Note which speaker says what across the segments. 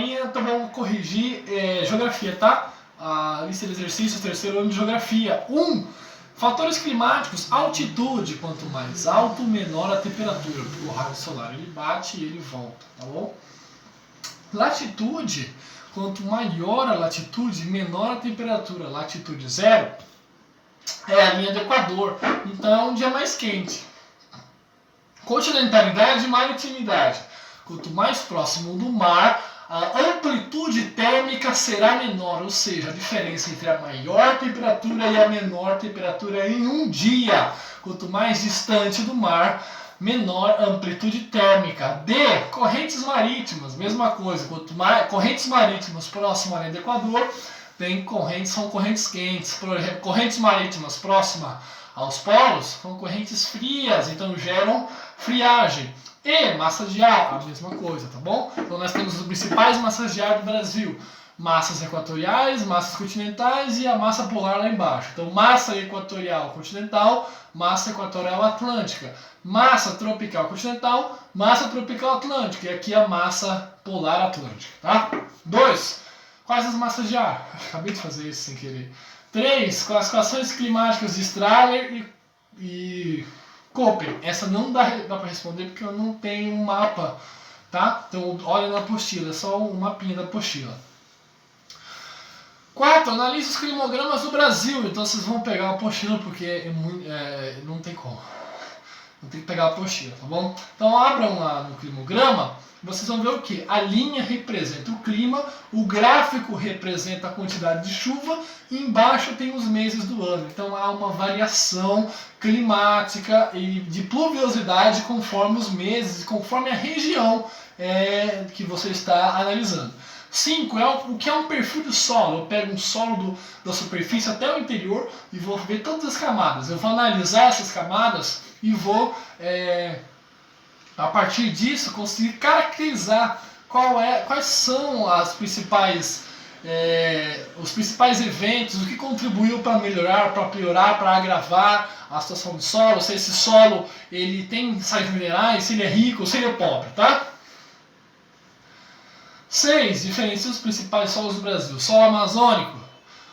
Speaker 1: joinha, então vamos corrigir geografia, tá? A lista de exercícios, terceiro ano de geografia. 1. Fatores climáticos, altitude. Quanto mais alto, menor a temperatura. Porque o raio solar ele bate e ele volta, tá bom? Latitude, quanto maior a latitude, menor a temperatura. Latitude 0 é a linha do Equador, então é um dia mais quente. Continentalidade e maritimidade. Quanto mais próximo do mar, a amplitude térmica será menor, ou seja, a diferença entre a maior temperatura e a menor temperatura em um dia. Quanto mais distante do mar, menor amplitude térmica. D. Correntes marítimas, mesma coisa. Quanto mais correntes marítimas próximas à linha do Equador, são correntes quentes. Por exemplo, correntes marítimas próximas aos polos são correntes frias, então geram friagem. E massa de ar, a mesma coisa, tá bom? Então nós temos as principais massas de ar do Brasil. Massas equatoriais, massas continentais e a massa polar lá embaixo. Então massa equatorial continental, massa equatorial atlântica. Massa tropical continental, massa tropical atlântica. E aqui a massa polar atlântica, tá? 2. Quais as massas de ar? Acabei de fazer isso sem querer. 3. Classificações climáticas de Strahler e Köppen. Essa não dá para responder porque eu não tenho um mapa, tá? Então olha na apostila, é só um mapinha da apostila. 4. Analise os climogramas do Brasil. Então vocês vão pegar a apostila porque não tem como. Não tem que pegar a apostila, tá bom? Então abram lá no climograma, vocês vão ver o que? A linha representa o clima, o gráfico representa a quantidade de chuva e embaixo tem os meses do ano. Então há uma variação climática e de pluviosidade conforme os meses, conforme a região que você está analisando. 5. O que é um perfil de solo. Eu pego um solo da superfície até o interior e vou ver todas as camadas. Eu vou analisar essas camadas e vou, a partir disso, conseguir caracterizar quais são os principais eventos, o que contribuiu para melhorar, para piorar, para agravar a situação do solo, se esse solo ele tem sais minerais, se ele é rico, se ele é pobre, tá? 6. Diferencia os principais solos do Brasil. Solo amazônico,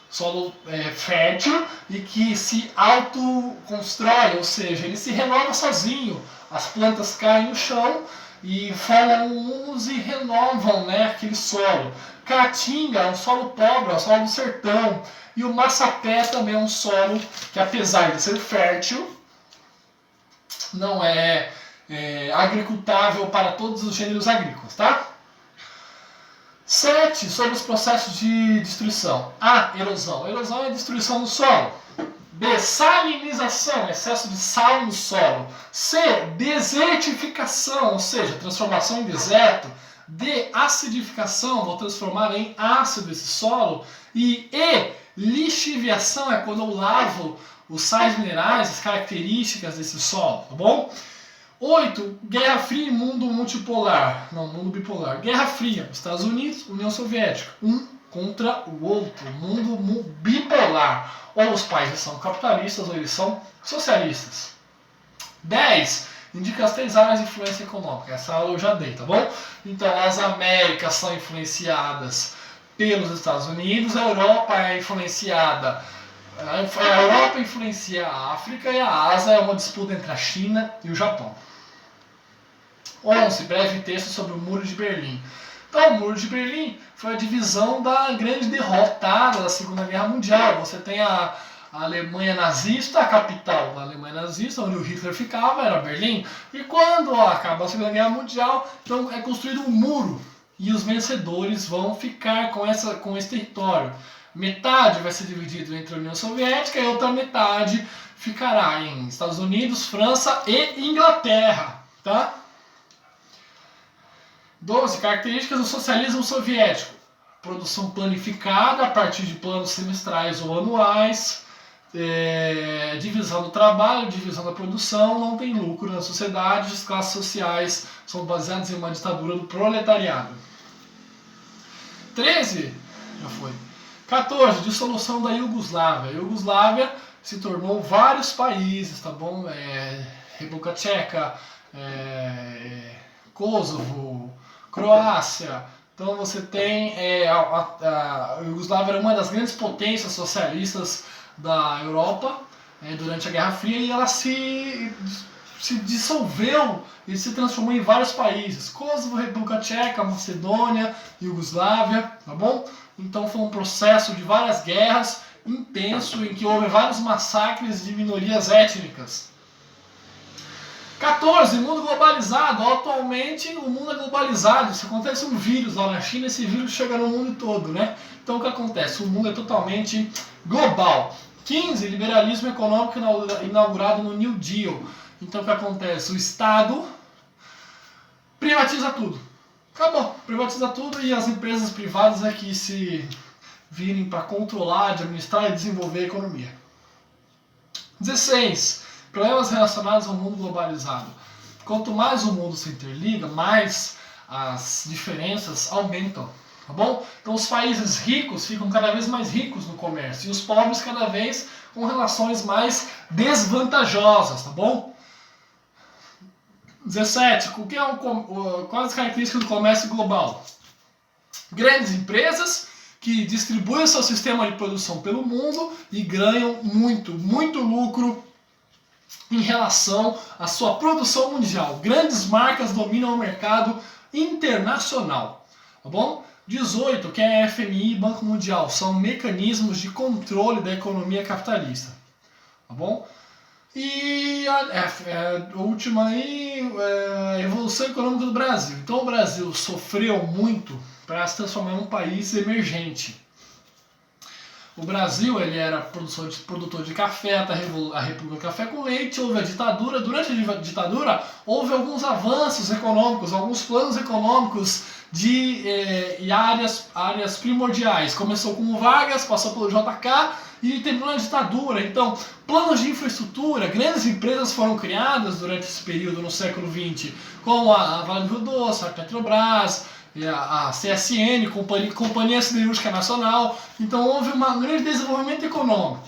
Speaker 1: solo fértil e que se autoconstrói, ou seja, ele se renova sozinho. As plantas caem no chão e formam humus e renovam, aquele solo. Caatinga é um solo pobre, é um solo do sertão. E o massapé também é um solo que, apesar de ser fértil, não é agricultável para todos os gêneros agrícolas, tá? 7. Sobre os processos de destruição. A. Erosão. Erosão é a destruição do solo. B. Salinização, excesso de sal no solo. C. Desertificação, ou seja, transformação em deserto. D. Acidificação, vou transformar em ácido esse solo. E lixiviação é quando eu lavo os sais minerais, as características desse solo, tá bom? 8. Guerra Fria e mundo multipolar. Não, mundo bipolar. Guerra Fria, Estados Unidos, União Soviética. Um contra o outro. Mundo bipolar. Ou os países são capitalistas ou eles são socialistas. 10. Indica as 3 áreas de influência econômica. Essa aula eu já dei, tá bom? Então, as Américas são influenciadas pelos Estados Unidos, a Europa é influenciada. A Europa influencia a África e a Ásia é uma disputa entre a China e o Japão. 11. Breve texto sobre o Muro de Berlim. Então, o Muro de Berlim foi a divisão da grande derrotada da Segunda Guerra Mundial. Você tem a Alemanha nazista, a capital da Alemanha nazista, onde o Hitler ficava, era Berlim. E quando acaba a Segunda Guerra Mundial, então é construído um muro. E os vencedores vão ficar com esse território. Metade vai ser dividido entre a União Soviética e a outra metade ficará em Estados Unidos, França e Inglaterra, tá? 12. Características do socialismo soviético. Produção planificada a partir de planos semestrais ou anuais, divisão do trabalho, divisão da produção, não tem lucro na sociedade, as classes sociais são baseadas em uma ditadura do proletariado. 13. Já foi. 14. Dissolução da Iugoslávia. A Iugoslávia se tornou vários países, tá bom? República Tcheca, Kosovo, Croácia, Então você tem a Iugoslávia era uma das grandes potências socialistas da Europa durante a Guerra Fria, e ela se dissolveu e se transformou em vários países: Kosovo, República Tcheca, Macedônia, Iugoslávia, tá bom? Então foi um processo de várias guerras intenso em que houve vários massacres de minorias étnicas. 14. Mundo globalizado. Atualmente o mundo é globalizado. Se acontece um vírus lá na China, esse vírus chega no mundo todo, né? Então o que acontece? O mundo é totalmente global. 15. Liberalismo econômico inaugurado no New Deal. Então o que acontece? O Estado privatiza tudo. Acabou. Privatiza tudo e as empresas privadas é que se virem para controlar, administrar e desenvolver a economia. 16. Problemas relacionados ao mundo globalizado. Quanto mais o mundo se interliga, mais as diferenças aumentam, tá bom? Então os países ricos ficam cada vez mais ricos no comércio e os pobres cada vez com relações mais desvantajosas, tá bom? 17. Quais as características do comércio global? Grandes empresas que distribuem o seu sistema de produção pelo mundo e ganham muito lucro em relação à sua produção mundial. Grandes marcas dominam o mercado internacional, tá bom? 18, que é FMI e Banco Mundial, são mecanismos de controle da economia capitalista, tá bom? E a última aí, a evolução econômica do Brasil. Então o Brasil sofreu muito para se transformar em um país emergente. O Brasil ele era produtor de café até a República do Café com Leite, houve a ditadura. Durante a ditadura houve alguns avanços econômicos, alguns planos econômicos de áreas primordiais. Começou com o Vargas, passou pelo JK e terminou na ditadura. Então, planos de infraestrutura, grandes empresas foram criadas durante esse período no século XX, como a Vale do Rio Doce, a Petrobras, a CSN, Companhia Siderúrgica Nacional. Então houve um grande desenvolvimento econômico.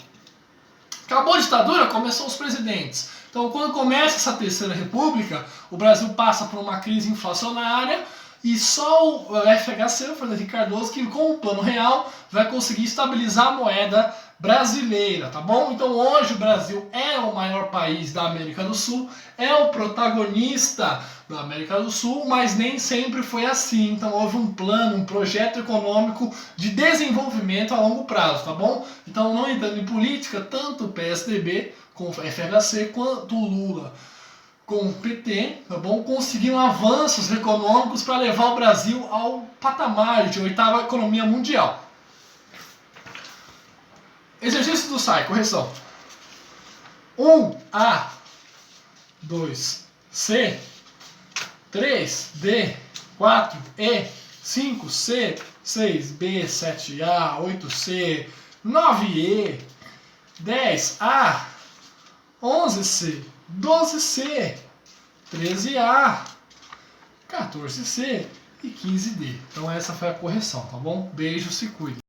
Speaker 1: Acabou a ditadura, começou os presidentes. Então quando começa essa terceira república, o Brasil passa por uma crise inflacionária e só o FHC, o Fernando Henrique Cardoso, que com o Plano Real vai conseguir estabilizar a moeda brasileira, tá bom? Então hoje o Brasil é o maior país da América do Sul, é o protagonista da América do Sul, mas nem sempre foi assim. Então houve um plano, um projeto econômico de desenvolvimento a longo prazo, tá bom? Então, não entrando em política, tanto o PSDB com o FHC quanto o Lula com o PT, tá bom? Conseguiram avanços econômicos para levar o Brasil ao patamar de 8ª economia mundial. Exercício do SAI, correção. 1A, 2C, 3D, 4E, 5C, 6B, 7A, 8C, 9E, 10A, 11C, 12C, 13A, 14C e 15D. Então essa foi a correção, tá bom? Beijo, se cuide.